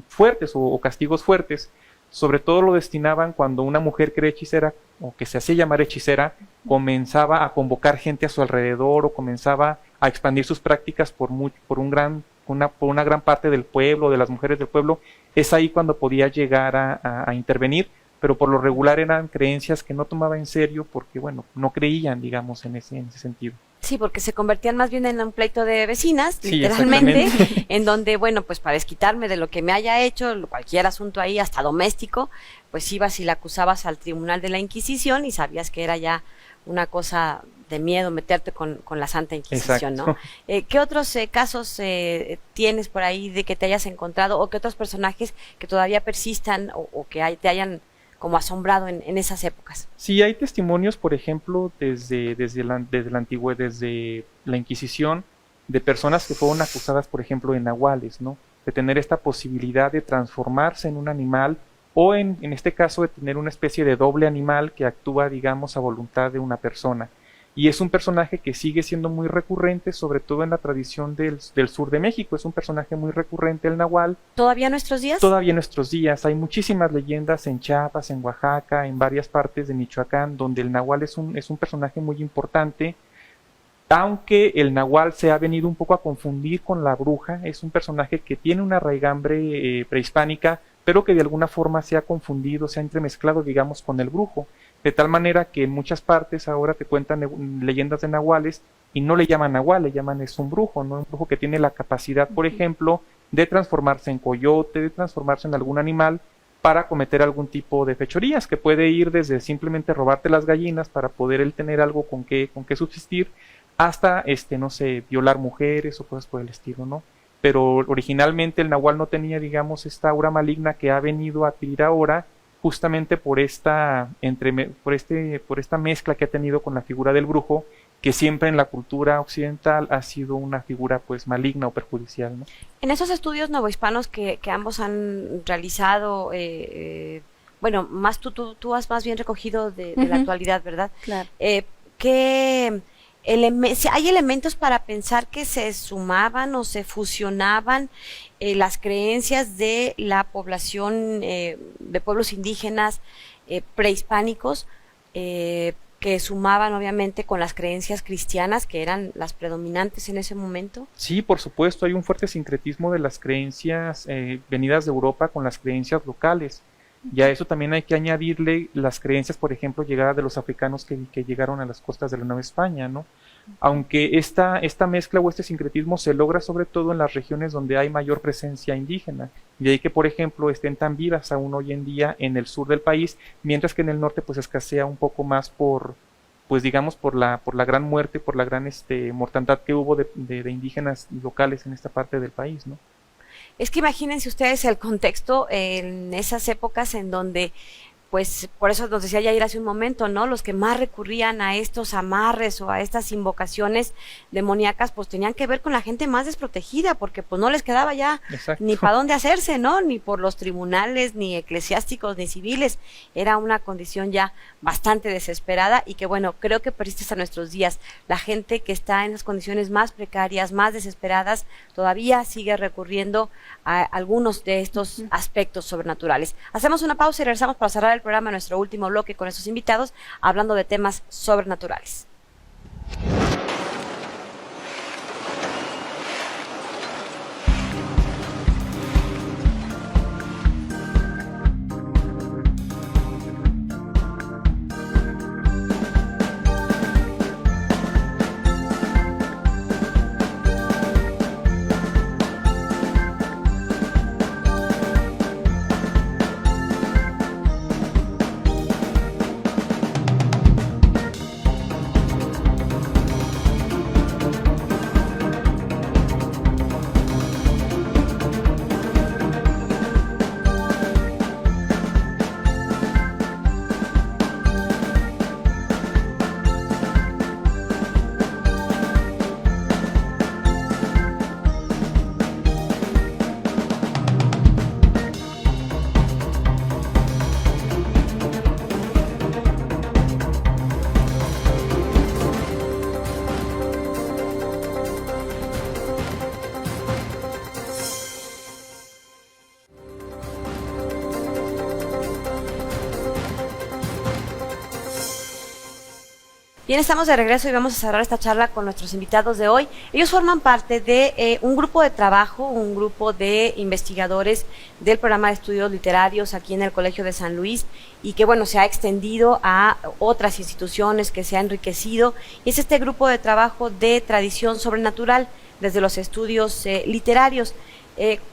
fuertes o castigos fuertes. Sobre todo lo destinaban cuando una mujer que era hechicera o que se hacía llamar hechicera comenzaba a convocar gente a su alrededor o comenzaba a expandir sus prácticas por una gran parte del pueblo, de las mujeres del pueblo. Es ahí cuando podía llegar a intervenir, pero por lo regular eran creencias que no tomaba en serio porque, bueno, no creían, digamos, en ese sentido. Sí, porque se convertían más bien en un pleito de vecinas, Sí, literalmente, en donde, bueno, pues para desquitarme de lo que me haya hecho, cualquier asunto ahí, hasta doméstico, pues ibas y la acusabas al Tribunal de la Inquisición y sabías que era ya una cosa de miedo meterte con la Santa Inquisición, Exacto. ¿no? ¿Qué otros casos tienes por ahí de que te hayas encontrado, o qué otros personajes que todavía persistan o que te hayan como asombrado en esas épocas? Sí, hay testimonios, por ejemplo, desde la Inquisición, de personas que fueron acusadas, por ejemplo, de nahuales, ¿no? De tener esta posibilidad de transformarse en un animal, o en este caso de tener una especie de doble animal que actúa, digamos, a voluntad de una persona. Y es un personaje que sigue siendo muy recurrente, sobre todo en la tradición del sur de México. Es un personaje muy recurrente, el nahual. ¿Todavía en nuestros días? Todavía en nuestros días. Hay muchísimas leyendas en Chiapas, en Oaxaca, en varias partes de Michoacán, donde el nahual es un personaje muy importante. Aunque el nahual se ha venido un poco a confundir con la bruja, es un personaje que tiene una raigambre prehispánica, pero que de alguna forma se ha confundido, se ha entremezclado, digamos, con el brujo. de tal manera que en muchas partes ahora te cuentan leyendas de nahuales y no le llaman nahual, le llaman es un brujo, ¿no? Un brujo que tiene la capacidad, por ejemplo, de transformarse en coyote, de transformarse en algún animal para cometer algún tipo de fechorías, que puede ir desde simplemente robarte las gallinas para poder él tener algo con qué subsistir, hasta, no sé, violar mujeres o cosas por el estilo, ¿no? Pero originalmente el nahual no tenía, digamos, esta aura maligna que ha venido a adquirir ahora, justamente por esta mezcla que ha tenido con la figura del brujo, que siempre en la cultura occidental ha sido una figura pues maligna o perjudicial, ¿no? En esos estudios novohispanos que ambos han realizado, bueno, más tú has más bien recogido de la actualidad, ¿verdad? Claro. Si hay elementos para pensar que se sumaban o se fusionaban las creencias de la población de pueblos indígenas prehispánicos, que sumaban obviamente con las creencias cristianas que eran las predominantes en ese momento. Sí, por supuesto, hay un fuerte sincretismo de las creencias venidas de Europa con las creencias locales. Y a eso también hay que añadirle las creencias, por ejemplo, llegadas de los africanos que llegaron a las costas de la Nueva España, ¿no? Aunque esta mezcla o este sincretismo se logra sobre todo en las regiones donde hay mayor presencia indígena. De ahí que, por ejemplo, estén tan vivas aún hoy en día en el sur del país, mientras que en el norte pues escasea un poco más por la gran muerte, por la gran mortandad que hubo de indígenas locales en esta parte del país, ¿no? Es que imagínense ustedes el contexto en esas épocas en donde, pues, por eso nos decía Yair hace un momento, ¿no? Los que más recurrían a estos amarres o a estas invocaciones demoníacas, pues tenían que ver con la gente más desprotegida, porque pues no les quedaba ya Exacto. ni para dónde hacerse, ¿no? Ni por los tribunales, ni eclesiásticos, ni civiles. Era una condición ya bastante desesperada y que, bueno, creo que persiste hasta nuestros días. La gente que está en las condiciones más precarias, más desesperadas, todavía sigue recurriendo a algunos de estos aspectos sobrenaturales. Hacemos una pausa y regresamos para cerrar el programa, nuestro último bloque con estos invitados, hablando de temas sobrenaturales. Bien, estamos de regreso y vamos a cerrar esta charla con nuestros invitados de hoy. Ellos forman parte de un grupo de trabajo, un grupo de investigadores del programa de estudios literarios aquí en el Colegio de San Luis y que, bueno, se ha extendido a otras instituciones, que se ha enriquecido. Y es este grupo de trabajo de tradición sobrenatural desde los estudios literarios.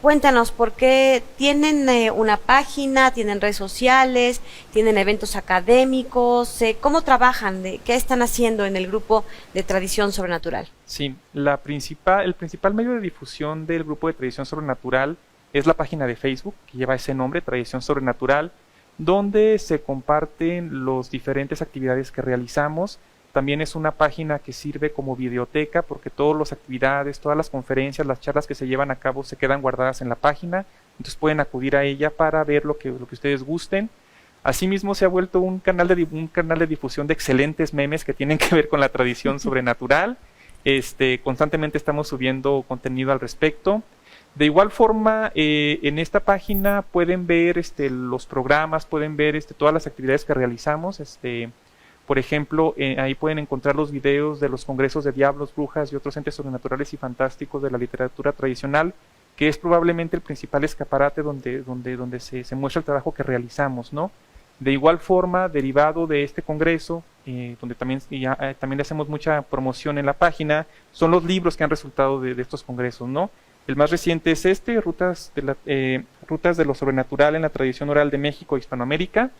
Cuéntanos, ¿por qué tienen una página, tienen redes sociales, tienen eventos académicos? ¿Cómo trabajan? ¿Qué están haciendo en el grupo de tradición sobrenatural? Sí, el principal medio de difusión del grupo de Tradición Sobrenatural es la página de Facebook, que lleva ese nombre, Tradición Sobrenatural, donde se comparten las diferentes actividades que realizamos. También es una página que sirve como biblioteca porque todas las actividades, todas las conferencias, las charlas que se llevan a cabo se quedan guardadas en la página, entonces pueden acudir a ella para ver lo que ustedes gusten. Asimismo se ha vuelto un canal de difusión de excelentes memes que tienen que ver con la tradición sobrenatural. Constantemente estamos subiendo contenido al respecto. De igual forma, en esta página pueden ver los programas, pueden ver todas las actividades que realizamos. Por ejemplo, ahí pueden encontrar los videos de los congresos de diablos, brujas y otros entes sobrenaturales y fantásticos de la literatura tradicional, que es probablemente el principal escaparate donde se muestra el trabajo que realizamos, ¿no? De igual forma, derivado de este congreso, donde también le hacemos mucha promoción en la página, son los libros que han resultado de estos congresos, ¿no? El más reciente es Rutas de lo Sobrenatural en la Tradición Oral de México e Hispanoamérica.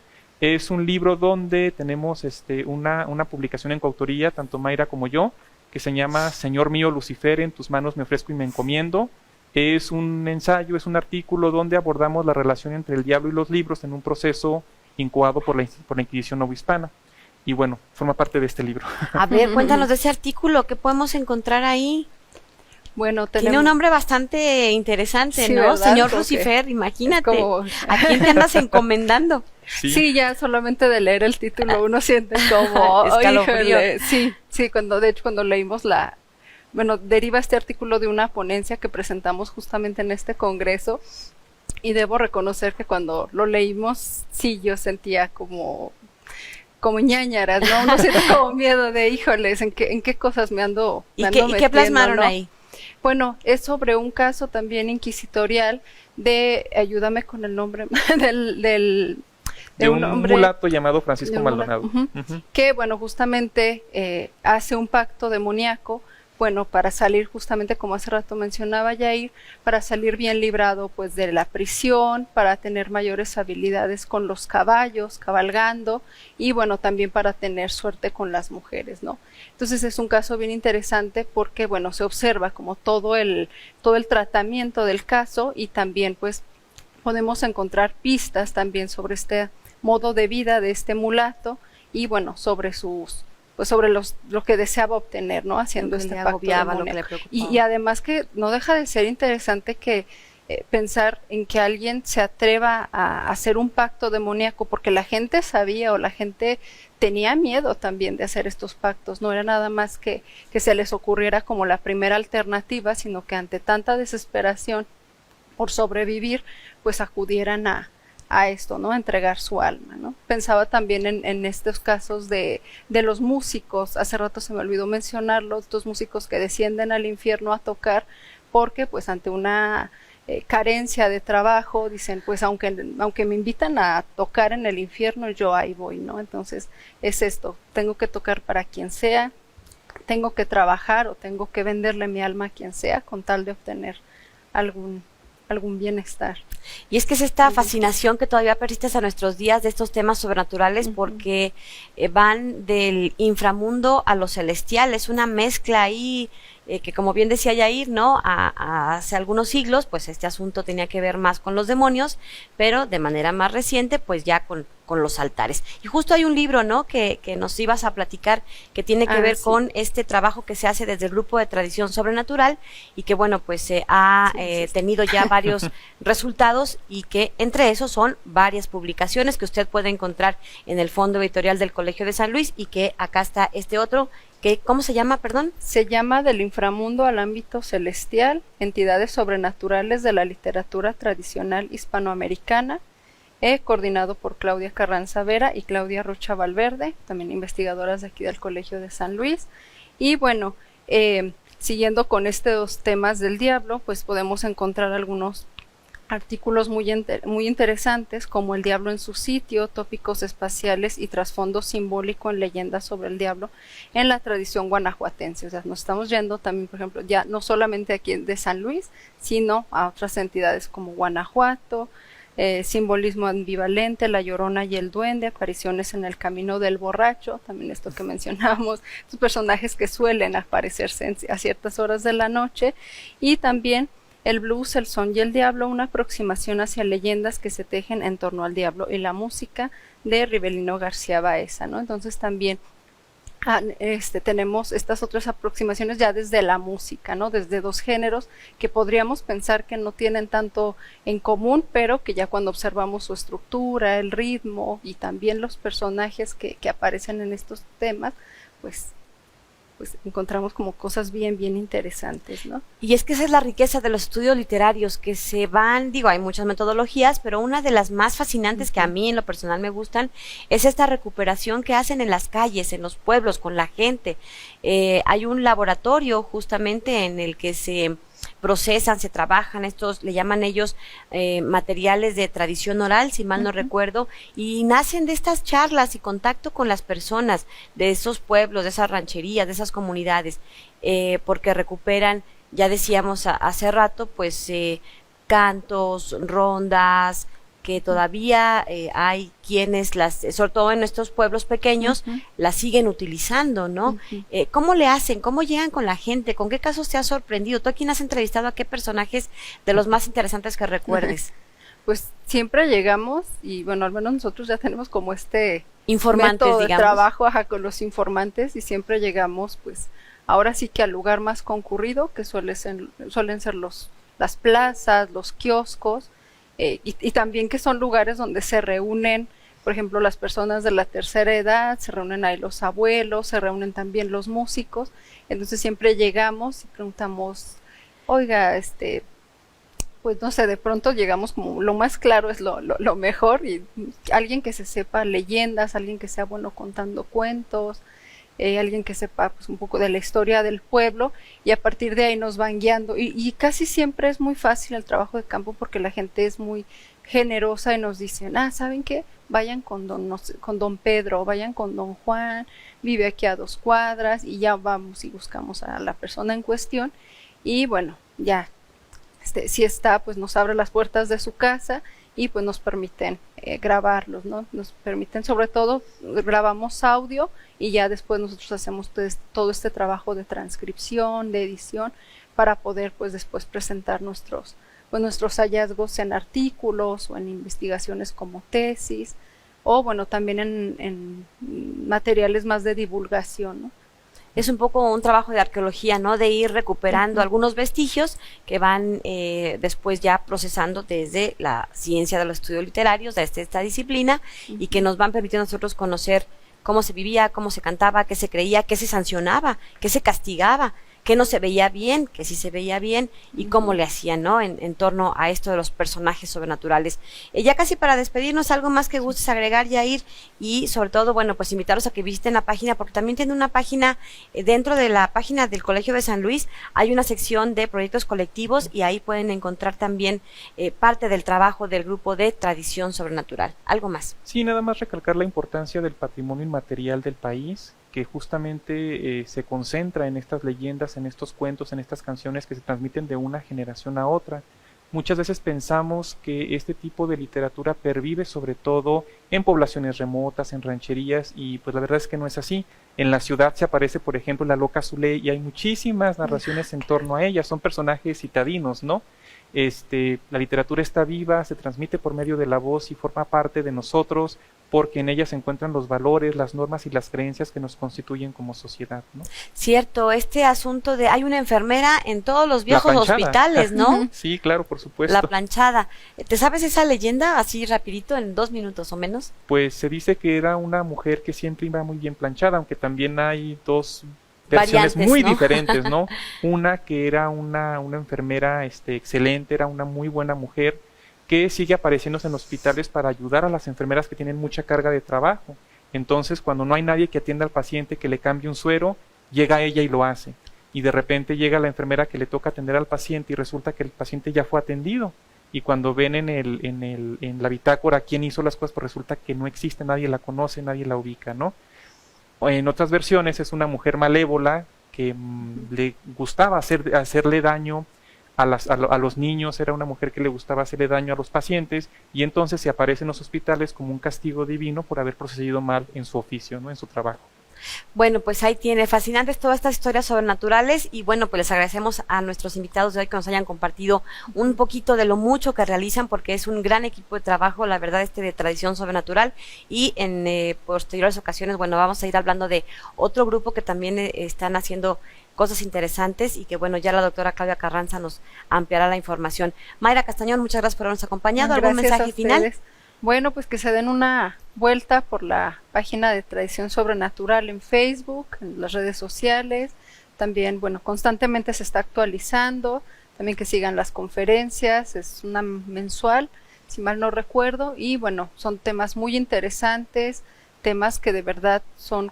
Es un libro donde tenemos una publicación en coautoría, tanto Mayra como yo, que se llama Señor mío Lucifer, en tus manos me ofrezco y me encomiendo. Es un ensayo, es un artículo donde abordamos la relación entre el diablo y los libros en un proceso incoado por la Inquisición novohispana. Y bueno, forma parte de este libro. A ver, cuéntanos de ese artículo, ¿qué podemos encontrar ahí? Bueno, tiene un nombre bastante interesante, sí, ¿no? ¿verdad? Señor Lucifer, imagínate. Como... ¿A quién te andas encomendando? Sí, ya solamente de leer el título uno siente como escalofrío. Sí, cuando leímos deriva este artículo de una ponencia que presentamos justamente en este congreso, y debo reconocer que cuando lo leímos, sí, yo sentía como ñáñaras, ¿no? Uno siente como miedo de, híjoles, ¿en qué cosas me ando metiendo? ¿Y qué plasmaron, ¿no?, ahí? Bueno, es sobre un caso también inquisitorial ayúdame con el nombre, de un hombre, mulato llamado Francisco Maldonado. Que, bueno, justamente hace un pacto demoníaco, bueno, para salir justamente, como hace rato mencionaba Yair, para salir bien librado pues de la prisión, para tener mayores habilidades con los caballos, cabalgando, y bueno, también para tener suerte con las mujeres, ¿no? Entonces es un caso bien interesante porque, bueno, se observa como todo el tratamiento del caso, y también pues podemos encontrar pistas también sobre este modo de vida de este mulato, y bueno, sobre lo que deseaba obtener, ¿no? Haciendo este pacto demoníaco. Y además que no deja de ser interesante que pensar en que alguien se atreva a hacer un pacto demoníaco, porque la gente sabía, o la gente tenía miedo también de hacer estos pactos. No era nada más que se les ocurriera como la primera alternativa, sino que ante tanta desesperación por sobrevivir, pues acudieran a esto, ¿no? A entregar su alma, ¿no? Pensaba también en estos casos de los músicos. Hace rato se me olvidó mencionarlo, estos músicos que descienden al infierno a tocar porque pues ante una carencia de trabajo dicen, pues aunque me invitan a tocar en el infierno, yo ahí voy, ¿no? Entonces es esto, tengo que tocar para quien sea, tengo que trabajar o tengo que venderle mi alma a quien sea con tal de obtener algún bienestar. Y es que es esta fascinación que todavía persiste a nuestros días de estos temas sobrenaturales, porque van del inframundo a lo celestial. Es una mezcla ahí que, como bien decía Yair, ¿no? Hace algunos siglos, pues este asunto tenía que ver más con los demonios, pero de manera más reciente, pues ya con los altares. Y justo hay un libro, ¿no?, que nos ibas a platicar, que tiene que ver con este trabajo que se hace desde el Grupo de Tradición Sobrenatural, y que, bueno, pues se ha tenido ya varios resultados, y que entre esos son varias publicaciones que usted puede encontrar en el Fondo Editorial del Colegio de San Luis, y que acá está este otro, que, ¿cómo se llama, perdón? Se llama Del inframundo al ámbito celestial, entidades sobrenaturales de la literatura tradicional hispanoamericana, coordinado por Claudia Carranza Vera y Claudia Rocha Valverde, también investigadoras de aquí del Colegio de San Luis. Y bueno, siguiendo con estos temas del diablo, pues podemos encontrar algunos artículos muy interesantes, como El diablo en su sitio, tópicos espaciales y trasfondo simbólico en leyendas sobre el diablo en la tradición guanajuatense. O sea, nos estamos yendo también, por ejemplo, ya no solamente aquí de San Luis, sino a otras entidades como Guanajuato, simbolismo ambivalente, La Llorona y el Duende, apariciones en el camino del borracho, también esto que mencionábamos, estos personajes que suelen aparecerse a ciertas horas de la noche, y también el blues, el son y el diablo, una aproximación hacia leyendas que se tejen en torno al diablo, y la música de Rivelino García Baeza, ¿no? Entonces también tenemos estas otras aproximaciones ya desde la música, ¿no? Desde dos géneros que podríamos pensar que no tienen tanto en común, pero que ya cuando observamos su estructura, el ritmo y también los personajes que aparecen en estos temas, pues encontramos como cosas bien interesantes, ¿no? Y es que esa es la riqueza de los estudios literarios, que se van, hay muchas metodologías, pero una de las más fascinantes que a mí en lo personal me gustan es esta recuperación que hacen en las calles, en los pueblos, con la gente. Hay un laboratorio justamente en el que se procesan, se trabajan, estos le llaman ellos materiales de tradición oral, si mal no recuerdo, y nacen de estas charlas y contacto con las personas de esos pueblos, de esas rancherías, de esas comunidades, porque recuperan, ya decíamos hace rato, pues cantos, rondas, que todavía hay quienes sobre todo en estos pueblos pequeños, las siguen utilizando, ¿no? ¿Cómo le hacen? ¿Cómo llegan con la gente? ¿Con qué casos te has sorprendido? ¿Tú a quién has entrevistado? ¿A qué personajes de los más interesantes que recuerdes? Pues siempre llegamos y bueno, al menos nosotros ya tenemos como informantes, método de digamos, trabajo con los informantes, y siempre llegamos pues ahora sí que al lugar más concurrido, que suelen ser las plazas, los kioscos, y también que son lugares donde se reúnen, por ejemplo, las personas de la tercera edad, se reúnen ahí los abuelos, se reúnen también los músicos. Entonces siempre llegamos y preguntamos, oiga, pues no sé, de pronto llegamos como lo más claro es lo mejor, y alguien que se sepa leyendas, alguien que sea bueno contando cuentos, alguien que sepa pues un poco de la historia del pueblo, y a partir de ahí nos van guiando, y casi siempre es muy fácil el trabajo de campo porque la gente es muy generosa y nos dicen, ¿saben qué? Vayan con don Pedro, vayan con don Juan, vive aquí a 2 cuadras, y ya vamos y buscamos a la persona en cuestión, y bueno, ya si está, pues nos abre las puertas de su casa y pues nos permiten grabarlos, ¿no? Nos permiten, sobre todo, grabamos audio y ya después nosotros hacemos todo este trabajo de transcripción, de edición, para poder pues después presentar nuestros hallazgos en artículos o en investigaciones como tesis, o bueno, también en materiales más de divulgación, ¿no? Es un poco un trabajo de arqueología, ¿no? De ir recuperando algunos vestigios que van después ya procesando desde la ciencia de los estudios literarios, desde esta disciplina, y que nos van permitiendo a nosotros conocer cómo se vivía, cómo se cantaba, qué se creía, qué se sancionaba, qué se castigaba, qué no se veía bien, qué sí se veía bien, y cómo le hacían, ¿no? En torno a esto de los personajes sobrenaturales. Ya casi para despedirnos, algo más que gustes agregar, Yair, y sobre todo, bueno, pues invitarlos a que visiten la página, porque también tiene una página, dentro de la página del Colegio de San Luis, hay una sección de proyectos colectivos, y ahí pueden encontrar también parte del trabajo del grupo de Tradición Sobrenatural. ¿Algo más? Sí, nada más recalcar la importancia del patrimonio inmaterial del país, que justamente se concentra en estas leyendas, en estos cuentos, en estas canciones que se transmiten de una generación a otra. Muchas veces pensamos que este tipo de literatura pervive sobre todo en poblaciones remotas, en rancherías, y pues la verdad es que no es así. En la ciudad se aparece, por ejemplo, la Loca Zulé, y hay muchísimas narraciones en torno a ella, son personajes citadinos, ¿no? La literatura está viva, se transmite por medio de la voz y forma parte de nosotros, porque en ella se encuentran los valores, las normas y las creencias que nos constituyen como sociedad, ¿no? Cierto, este asunto de hay una enfermera en todos los viejos hospitales, ¿no? Sí, claro, por supuesto. La planchada. ¿Te sabes esa leyenda así rapidito, en 2 minutos o menos? Pues se dice que era una mujer que siempre iba muy bien planchada, aunque también hay 2 versiones variantes, muy ¿no? diferentes, ¿no? Una que era una enfermera excelente, era una muy buena mujer, que sigue apareciéndose en hospitales para ayudar a las enfermeras que tienen mucha carga de trabajo. Entonces, cuando no hay nadie que atienda al paciente, que le cambie un suero, llega ella y lo hace. Y de repente llega la enfermera que le toca atender al paciente y resulta que el paciente ya fue atendido. Y cuando ven en la bitácora quién hizo las cosas, pues resulta que no existe, nadie la conoce, nadie la ubica, ¿no? O en otras versiones es una mujer malévola que le gustaba hacerle daño a los niños, era una mujer que le gustaba hacerle daño a los pacientes, y entonces se aparece en los hospitales como un castigo divino por haber procedido mal en su oficio, ¿no? En su trabajo. Bueno, pues ahí tiene fascinantes todas estas historias sobrenaturales, y bueno, pues les agradecemos a nuestros invitados de hoy que nos hayan compartido un poquito de lo mucho que realizan, porque es un gran equipo de trabajo, la verdad, de Tradición Sobrenatural, y en posteriores ocasiones, bueno, vamos a ir hablando de otro grupo que también están haciendo cosas interesantes, y que bueno, ya la doctora Claudia Carranza nos ampliará la información. Mayra Castañón, muchas gracias por habernos acompañado. ¿Algún mensaje final? Bueno, pues que se den una vuelta por la página de Tradición Sobrenatural en Facebook, en las redes sociales. También, bueno, constantemente se está actualizando. También que sigan las conferencias, es una mensual, si mal no recuerdo. Y bueno, son temas muy interesantes, temas que de verdad son,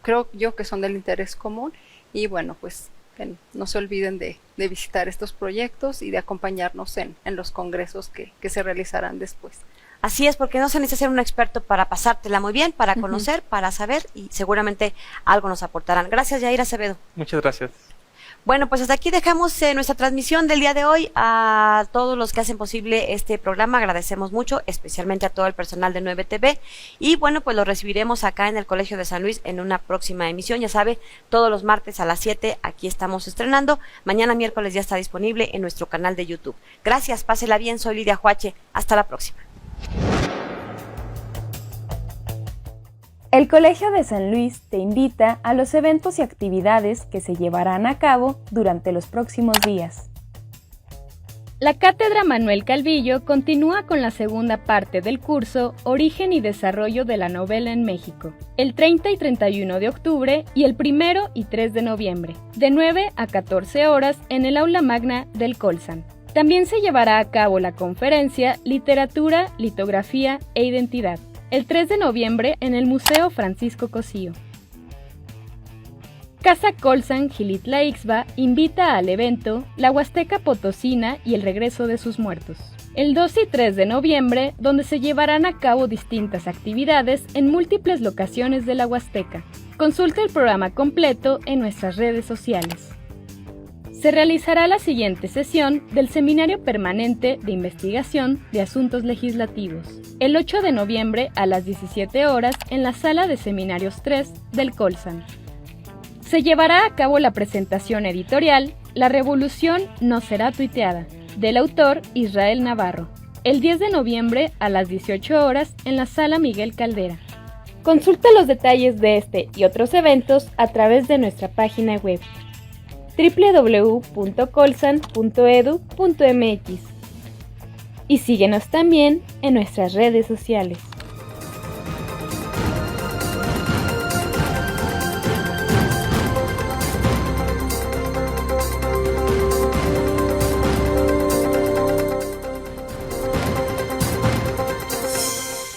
creo yo que son del interés común. Y bueno, pues que no se olviden de visitar estos proyectos y de acompañarnos en los congresos que se realizarán después. Así es, porque no se necesita ser un experto para pasártela muy bien, para conocer, para saber, y seguramente algo nos aportarán. Gracias, Yair Acevedo. Muchas gracias. Bueno, pues hasta aquí dejamos nuestra transmisión del día de hoy. A todos los que hacen posible este programa agradecemos mucho, especialmente a todo el personal de 9TV. Y bueno, pues lo recibiremos acá en el Colegio de San Luis en una próxima emisión. Ya sabe, todos los martes a las 7 aquí estamos estrenando. Mañana miércoles ya está disponible en nuestro canal de YouTube. Gracias, pásela bien, soy Lidia Huache. Hasta la próxima. El Colegio de San Luis te invita a los eventos y actividades que se llevarán a cabo durante los próximos días. La Cátedra Manuel Calvillo continúa con la segunda parte del curso Origen y Desarrollo de la Novela en México, el 30 y 31 de octubre y el 1 y 3 de noviembre, de 9 a 14 horas en el aula magna del Colsan. También se llevará a cabo la conferencia Literatura, Litografía e Identidad, el 3 de noviembre en el Museo Francisco Cosío. Casa Colsan Xilitla Ixba invita al evento La Huasteca Potosina y el regreso de sus muertos, el 2 y 3 de noviembre, donde se llevarán a cabo distintas actividades en múltiples locaciones de la Huasteca. Consulta el programa completo en nuestras redes sociales. Se realizará la siguiente sesión del Seminario Permanente de Investigación de Asuntos Legislativos, el 8 de noviembre a las 17 horas en la Sala de Seminarios 3 del Colsan. Se llevará a cabo la presentación editorial La Revolución no será tuiteada, del autor Israel Navarro, el 10 de noviembre a las 18 horas en la Sala Miguel Caldera. Consulta los detalles de este y otros eventos a través de nuestra página web www.colsan.edu.mx y síguenos también en nuestras redes sociales.